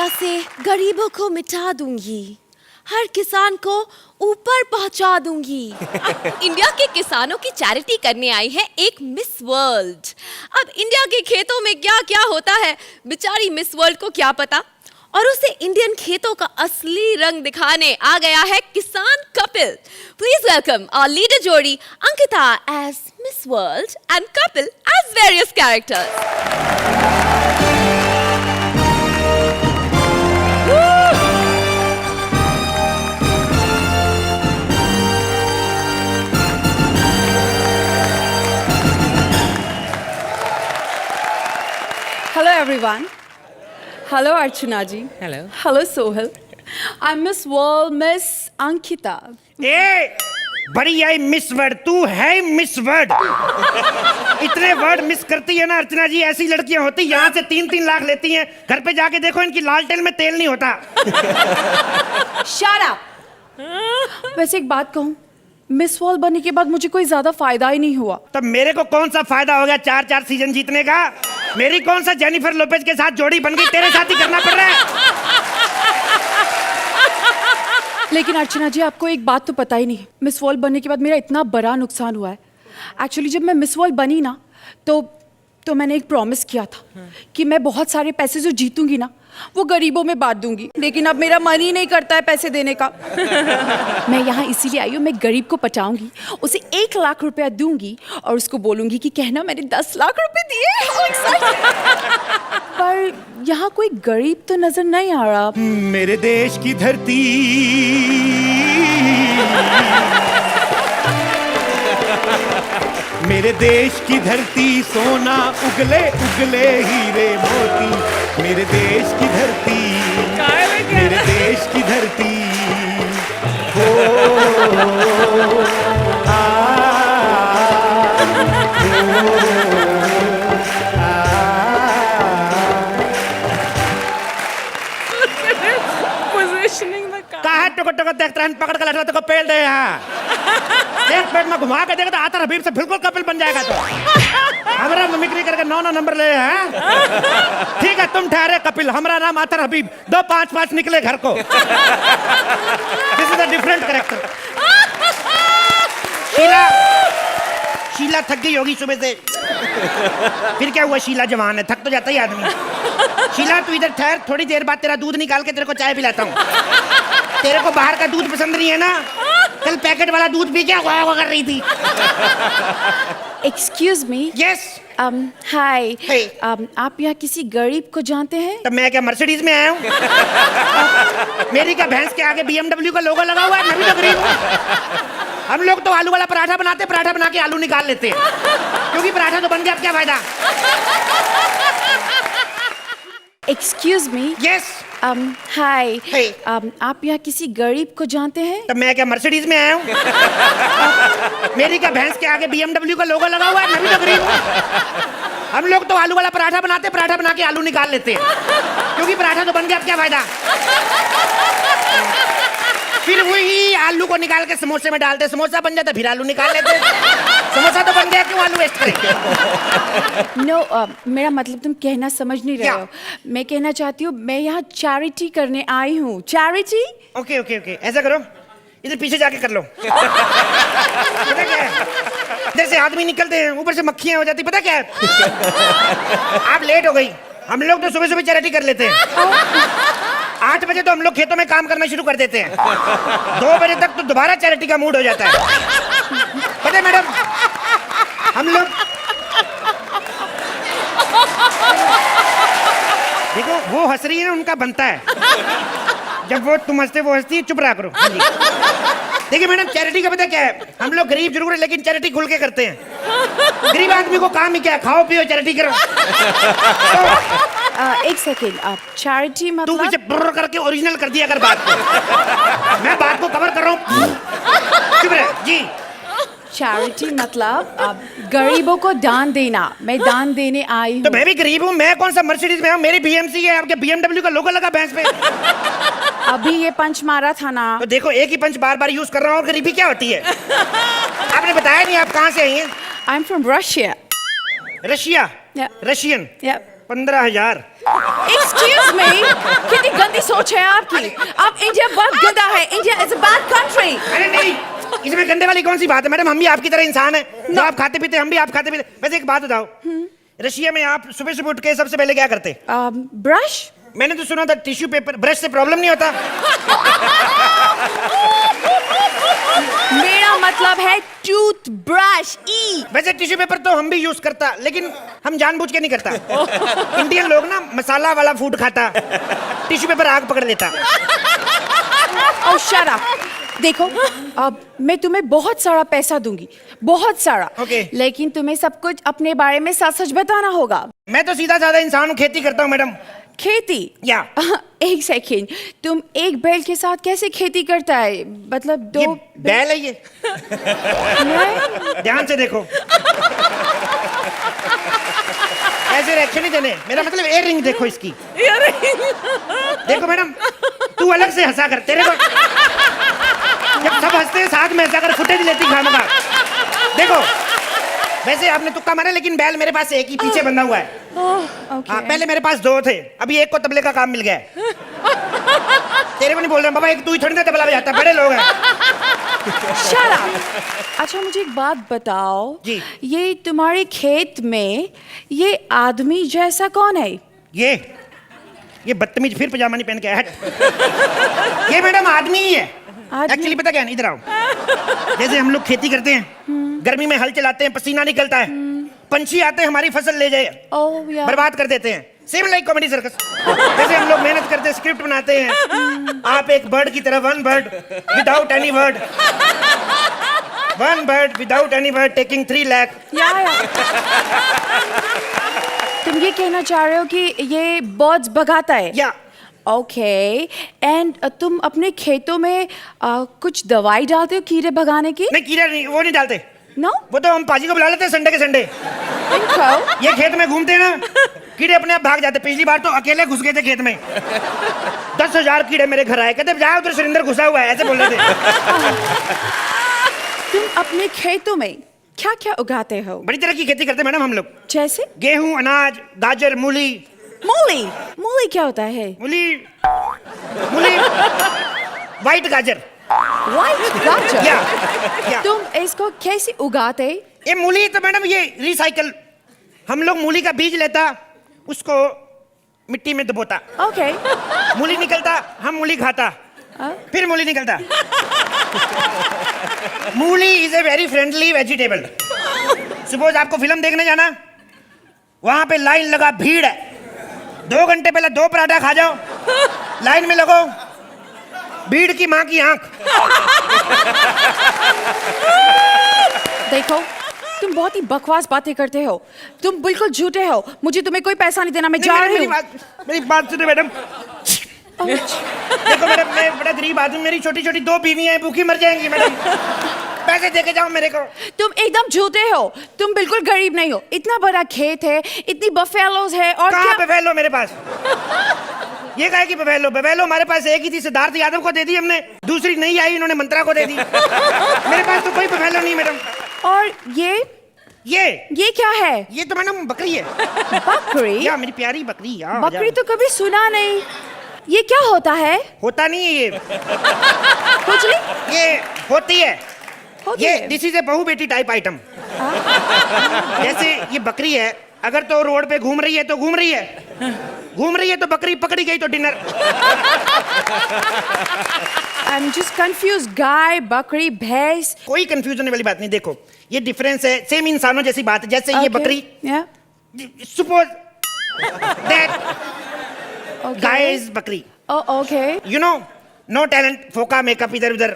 India से गरीबों को मिटा दूंगी, हर किसान को ऊपर पहुंचा दूंगी। इंडिया के किसानों की चैरिटी करने आई है एक मिस वर्ल्ड। अब इंडिया के खेतों में क्या क्या होता है बेचारी मिस वर्ल्ड को क्या पता, और उसे इंडियन खेतों का असली रंग दिखाने आ गया है किसान Kapil. Please welcome our leader जोड़ी Ankita as miss world and Kapil as various characters. Hello everyone. Hello Archana ji. Hello. Hello Sohil. I'm Miss World, Miss Ankita. ए बड़ी आई मिस वर्ड, तू है मिस वर्ड। इतने वर्ड मिस करती है ना अर्चना जी, ऐसी लड़कियां होती यहाँ से 3-3 लाख लेती हैं, घर पे जाके देखो इनकी लालटेन में तेल नहीं होता। Shut up. वैसे एक बात कहूँ, मिस वर्ल्ड बनने के बाद मुझे कोई ज्यादा फायदा ही नहीं हुआ। तब मेरे को कौन सा फायदा हो गया 4-4 सीजन जीतने का? मेरी कौन सा जेनिफर लोपेज के साथ जोड़ी बन गई, तेरे साथ ही करना पड़ रहा है। लेकिन अर्चना जी आपको एक बात तो पता ही नहीं, मिस वर्ल्ड बनने के बाद मेरा इतना बड़ा नुकसान हुआ है। एक्चुअली जब मैं मिस वर्ल्ड बनी ना तो मैंने एक प्रॉमिस किया था कि मैं बहुत सारे पैसे जो जीतूंगी ना वो गरीबों में बांट दूंगी, लेकिन अब मेरा मन ही नहीं करता है पैसे देने का। मैं यहाँ इसीलिए आई हूँ, मैं गरीब को पटाऊंगी, उसे 1 लाख रुपया दूंगी और उसको बोलूंगी कि कहना मैंने 10 लाख रुपए दिए। पर यहाँ कोई गरीब तो नजर नहीं आ रहा। मेरे देश की धरती मेरे देश की धरती सोना उगले उगले हीरे मोती, मेरे देश की धरती, मेरे देश की धरती कहा टुक टुक देखता है, पकड़ कर लटका तो पेल दे यहाँ। एक पेट में घुमा के देखा तो आता हबीब से बिल्कुल कपिल बन जाएगा। तो हमारा मिमिक्री करके 9 नंबर ले हैं। ठीक है तुम ठहरे कपिल, हमारा नाम आतर हबीब, 2 5-5 निकले घर को। This is a different character. Sheela थक गई होगी सुबह से। फिर क्या हुआ, शीला जवान है, थक तो जाता ही आदमी। शीला तू इधर ठहर, थोड़ी देर बाद तेरा दूध निकाल के तेरे को चाय पिलाता हूँ। तेरे को बाहर का दूध पसंद नहीं है ना, कल पैकेट वाला दूध पी के वाह कर रही थी। Excuse me. यस। हाय। Hey. आप यहाँ किसी गरीब को जानते हैं? तब मैं क्या मर्सिडीज में आया हूँ? मेरी क्या भैंस के आगे BMW का लोगो लगा हुआ है? मैं भी तो गरीब हूँ। हम लोग तो आलू वाला पराठा बनाते, पराठा बना के आलू निकाल लेते हैं, क्योंकि पराठा तो बन गया, अब क्या फायदा। Excuse me. यस। हाय। Hey. आप यहाँ किसी गरीब को जानते हैं? तब मैं क्या मर्सिडीज में आया हूँ? मेरी क्या भैंस के आगे BMW का लोगो लगा हुआ है? मैं भी तो गरीब हूँ। हम लोग तो आलू वाला पराठा बनाते, पराठा बना के आलू निकाल लेते हैं, क्योंकि पराठा तो बन गया, अब क्या फायदा। फिर वही आलू को निकाल के समोसे में डालते, समोसा बन जाता, फिर आलू निकाल लेते। समोसा तो बन गया, क्यों आलू वेस्ट करेंगे। नो मेरा मतलब तुम कहना समझ नहीं रहे क्या? हो। मैं कहना चाहती हूँ मैं यहाँ चैरिटी करने आई हूँ। चैरिटी। ओके ओके ओके, ऐसा करो इधर पीछे जाके कर लो। पता क्या है, जैसे आदमी निकलते हैं ऊपर से मक्खियां हो जाती, पता क्या है। आप लेट हो गई, हम लोग तो सुबह सुबह चैरिटी कर लेते हैं। 8 बजे तो हम लोग खेतों में काम करना शुरू कर देते हैं, 2 बजे तक तो दोबारा चैरिटी का मूड हो जाता है। पता है मैडम, हम लोग देखो वो हंस रही है ना, उनका बनता है। जब वो तुम हंसते वो हंसती है, चुप रहा करो। देखिए मैडम, चैरिटी का पता क्या है, हम लोग गरीब जरूर है लेकिन चैरिटी खुल के करते हैं। गरीब आदमी को काम ही क्या है, खाओ पियो चैरिटी करो। एक सेकेंड, आप चैरिटी तू मतलब? पीछे ब्रर करके ओरिजिनल कर दिया अगर बात को। मैं बात को कवर कर रहा हूँ, चुप रहे जी। चैरिटी मतलब आप गरीबों को दान देना। मैं दान देने आई तो हूँ। मैं भी गरीब हूँ, मैं कौन सा मर्सिडीज में हूँ, मेरी BMC है, आपके BMW का लोगो लगा भैंस पे। अभी ये पंच मारा था ना। तो देखो एक ही पंच बार बार यूज कर रहा हूँ, गरीबी क्या होती है। आपने बताया नहीं आप कहाँ से आई हैं? I am from Russia. Russia? Yeah. Russian? Yeah. 15,000। Excuse me, कितनी सोच है आपकी? आप इंडिया बहुत गंदा है, India is a bad country. अरे नहीं, इसमें गंदे वाली कौन सी बात है मैडम, हम भी आपकी तरह इंसान है, जो आप खाते पीते हम भी आप खाते पीते। वैसे एक बात बताओ, रशिया में आप सुबह सुबह उठ के सबसे पहले क्या करते? ब्रश? मैंने तो सुना था टिश्यू पेपर, ब्रश से प्रॉब्लम नहीं होता। मेरा मतलब है टूथ ब्रश। ई वैसे टिश्यू पेपर तो हम भी यूज करता, लेकिन हम जानबूझ के नहीं करता। इंडियन लोग ना मसाला वाला फूड खाता, टिश्यू पेपर आग पकड़ लेता। ओह शट अप। देखो, अब मैं तुम्हें बहुत सारा पैसा दूंगी, बहुत सारा। Okay. लेकिन तुम्हें सब कुछ अपने बारे में सच सच बताना होगा। मैं तो सीधा साधा इंसान हूँ, खेती करता हूँ मैडम। खेती? या एक सेकेंड, तुम एक बैल के साथ कैसे खेती करता है? मतलब दो ये बैल है ये, नहीं? ध्यान से देखो। ऐसे रिएक्शन नहीं देने, मेरा मतलब एयर रिंग देखो इसकी। देखो मैडम, तू अलग से हंसा कर, तेरे को जब सब हंसते हैं साथ में हंसा कर, फुटेज लेती खामखा। देखो, वैसे आपने तुक्का मारा, लेकिन बैल मेरे पास एक ही पीछे बंधा हुआ है। Okay. हाँ, पहले मेरे पास 2 थे, अभी एक को तबले का काम मिल गया है। तेरे को नहीं बोल रहा बाबा, एक तू ही थोड़ी ना तबला बजाता, बड़े लोग हैं। Shut up. अच्छा मुझे एक बात बताओ जी। ये तुम्हारे खेत में ये आदमी जैसा कौन है? ये बदतमीज फिर पजामा नहीं पहन के आया, हट। ये मैडम आदमी ही है। एक्चुअली पता क्या है, इधर आओ। जैसे हम लोग खेती करते हैं, गर्मी में हल चलाते हैं, पसीना निकलता है, पंछी आते हैं हमारी फसल ले जाए, बर्बाद कर देते हैं। Same like comedy circus. जैसे हम लोग मेहनत करते हैं, स्क्रिप्ट बनाते हैं, आप एक बर्ड की तरह, one bird without any word, one bird without any word taking 3 lakh. तुम ये कहना चाह रहे हो कि ये बर्ड्स भगाता है? या ओके, एंड तुम अपने खेतों में कुछ दवाई डालते हो कीड़े भगाने की? नहीं, कीड़ा नहीं, वो नहीं डालते। नो? वो तो हम पाजी को बुला लेते हैं संडे के संडे। इनको? ये खेत में घूमते हैं ना, कीड़े अपने आप भाग जाते। पिछली बार तो अकेले घुस गए थे खेत में, 10,000 कीड़े मेरे घर आए, कहते जाओ उधर सुरेंद्र घुसा हुआ है, ऐसे बोल रहे थे। तुम अपने खेतों में क्या क्या उगाते हो? बड़ी तरह की खेती करते हैं मैडम हम लोग। जैसे? गेहूं, अनाज, गाजर, मूली। मूली? मूली क्या होता है? मूली वाइट गाजर। व्हाइट गाजर? या तुम इसको कैसे उगाते? ये मूली तो मैडम ये रिसाइकल, हम लोग मूली का बीज लेता, उसको मिट्टी में दबोता, ओके। मूली निकलता, हम मूली खाता, फिर मूली निकलता। मूली is a very friendly vegetable. Suppose आपको फिल्म देखने जाना, वहां पे लाइन लगा, भीड़ है, 2 घंटे पहले 2 पराठा खा जाओ, लाइन में लगो, भीड़ की मां की आंख। देखो, तुम बहुत ही बकवास बातें करते हो, तुम बिल्कुल झूठे हो। मुझे तुम्हें कोई पैसा नहीं देना, मैं जा रही हूँ। मेरी बात सुनो मैडम। देखो मैडम, मैं बड़ा गरीब आदमी, मेरी छोटी छोटी 2 बीवियां हैं, भूखी मर जाएंगी मैडम, पैसे देके जाओ मेरे को। तुम एकदम झूठे हो, तुम बिल्कुल गरीब नहीं हो। इतना बड़ा खेत है, इतनी बफेलोज है, और कहाँ क्या? बफेलो मेरे पास? ये कहे कि बफेलो हमारे पास एक ही थी, सिद्धार्थ यादव को दे दी हमने, दूसरी नहीं आई, इन्होंने मंत्रा को दे दी। मेरे पास तो कोई बफेलो नहीं मैडम। और ये क्या है? ये तो मैडम बकरी है। बकरी? या मेरी प्यारी बकरी। या बकरी तो कभी सुना नहीं। ये क्या होता है? होता नहीं है ये, कुछ नहीं? ये होती है। होती ये है? दिस इज ए बहु बेटी टाइप आइटम। जैसे ये बकरी है, अगर तो रोड पे घूम रही है तो घूम रही है तो बकरी पकड़ी गई तो dinner. I am just confuse. गाय, बकरी, भैंस? कोई कंफ्यूजन होने वाली बात नहीं। देखो ये डिफरेंस है, सेम इंसानों जैसी बात है। जैसे ये बकरी, सपोज दैट गाय इज बकरी, okay. You know, no talent, फोका मेकअप इधर उधर,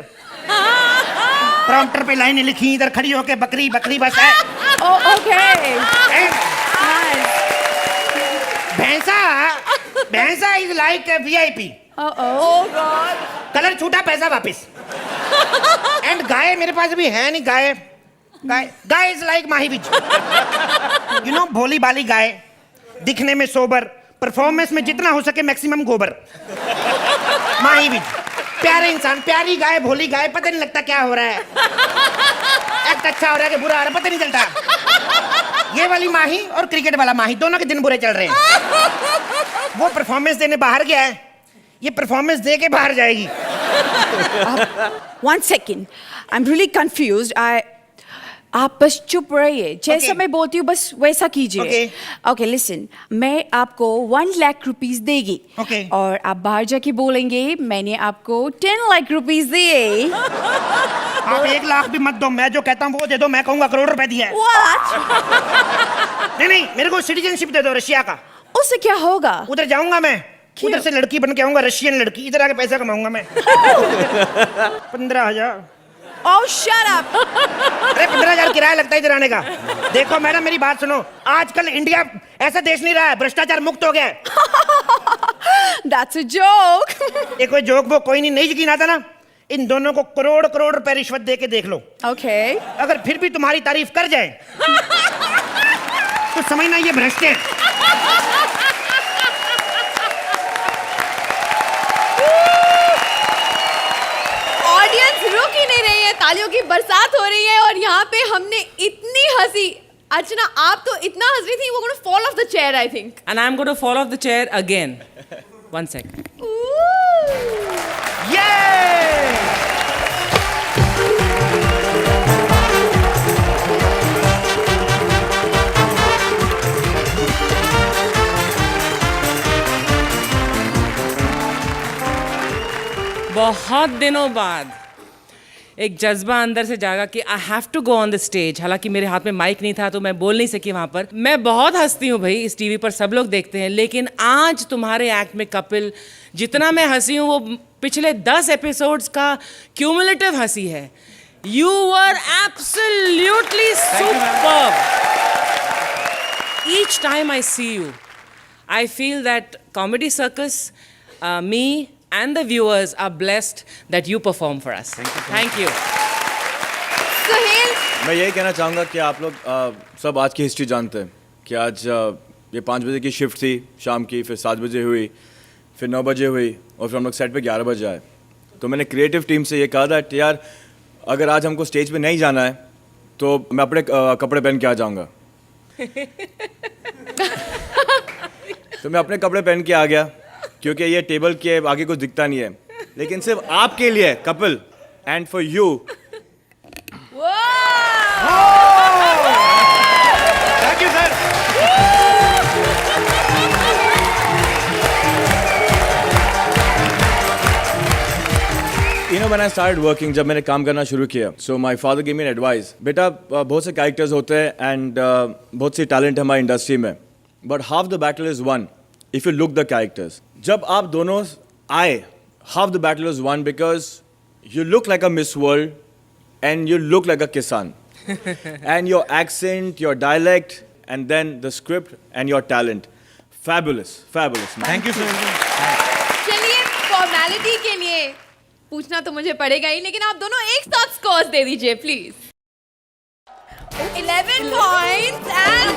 प्रॉम्प्टर पे लाइनें लिखी, इधर खड़ी होके बकरी बकरी बस है। ओके। भैंसा इज लाइक VIP, कलर छूटा पैसा वापिस। एंड गाय मेरे पास भी है नहीं, गाय इज लाइक माही बीज, यू नो, भोली बाली गाय, दिखने में सोबर, परफॉर्मेंस में जितना हो सके मैक्सिमम गोबर। माही बीज, प्यारे इंसान, प्यारी गाय, भोली गाय, पता नहीं लगता क्या हो रहा है, एक्ट अच्छा हो रहा है कि बुरा हो रहा है, पता नहीं चलता। ये वाली माही और क्रिकेट वाला माही, दोनों के दिन बुरे चल रहे हैं। वो परफॉर्मेंस देने बाहर गया है, ये परफॉर्मेंस दे के बाहर जाएगी। 1 second. I'm really confused. आप बस चुप रहिए, जैसा Okay. मैं बोलती हूँ बस वैसा कीजिए। Okay. Okay, listen. मैं आपको 1 लाख रुपीस देगी। Okay. और आप बाहर जाके बोलेंगे मैंने आपको 10 लाख रुपीस दिए। आप 1 लाख भी मत दो, मैं जो कहता हूँ वो दे दो, मैं कहूँगा करोड़ रुपए दिया है। What? नहीं, मेरे को सिटीजनशिप दे दो रशिया का। उससे क्या होगा? उधर जाऊंगा मैं, क्यों? उधर से लड़की बन के आऊंगा, रशियन लड़की, इधर आके पैसा कमाऊंगा मैं। 15,000। Oh, shut up! अरे 15,000 किराया लगता है इधर आने का। देखो मैडम मेरी बात सुनो, आजकल इंडिया ऐसा देश नहीं रहा है, भ्रष्टाचार मुक्त हो गया है। That's a joke. ये कोई जोक वो कोई नहीं यकीन आता ना, इन दोनों को करोड़ करोड़ रुपए रिश्वत दे के देख लो। Okay. अगर फिर भी तुम्हारी तारीफ कर जाए तो समझना ये भ्रष्ट है। ऑडियंस रुक ही नहीं रही है, तालियों की बरसात हो रही है और यहाँ पे हमने इतनी हंसी। अर्चना आप तो इतना हंस रही थी, वो gonna fall of the chair I think. And I'm going to fall off the chair again. 1 second. ये बहुत दिनों बाद एक जज्बा अंदर से जागा कि I have to go on the stage. हालांकि मेरे हाथ में माइक नहीं था तो मैं बोल नहीं सकी वहां पर। मैं बहुत हंसती हूँ भाई, इस टीवी पर सब लोग देखते हैं, लेकिन आज तुम्हारे एक्ट में कपिल जितना मैं हंसी हूँ वो पिछले 10 एपिसोड्स का क्यूमुलेटिव हंसी है। You were absolutely superb. Each time I see you, I feel that Comedy Circus, me and the viewers are blessed that you perform for us. Thank you. Suhail, मैं यही कहना चाहूँगा कि आप लोग सब आज की हिस्ट्री जानते हैं कि आज ये 5 बजे की शिफ्ट थी शाम की, फिर 7 बजे हुई, फिर 9 बजे हुई और फिर हम लोग सेट पे 11 बजे आए। तो मैंने क्रिएटिव टीम से ये कहा था कि यार अगर आज हमको स्टेज पे नहीं जाना है तो मैं अपने कपड़े पहन के आ जाऊँगा। तो मैं अपने कपड़े पहन के आ गया क्योंकि ये टेबल के आगे कुछ दिखता नहीं है, लेकिन सिर्फ आपके लिए Kapil and for you thank you sir. You know, when I started working, जब मैंने काम करना शुरू किया, so my father gave me an advice. बेटा बहुत से कैरेक्टर्स होते हैं and बहुत सी टैलेंट है हमारी इंडस्ट्री में, but half the battle is won if you look the characters. जब आप दोनों आए, half the battle is won because you look like a Miss World and you look like a Kisan. And your accent, your dialect, and then the script and your talent. Fabulous, fabulous, man. Thank you sir. चलिए formality के लिए पूछना तो मुझे पड़ेगा ही, लेकिन आप दोनों एक साथ स्कोर्स दे दीजिए प्लीज। 11 points and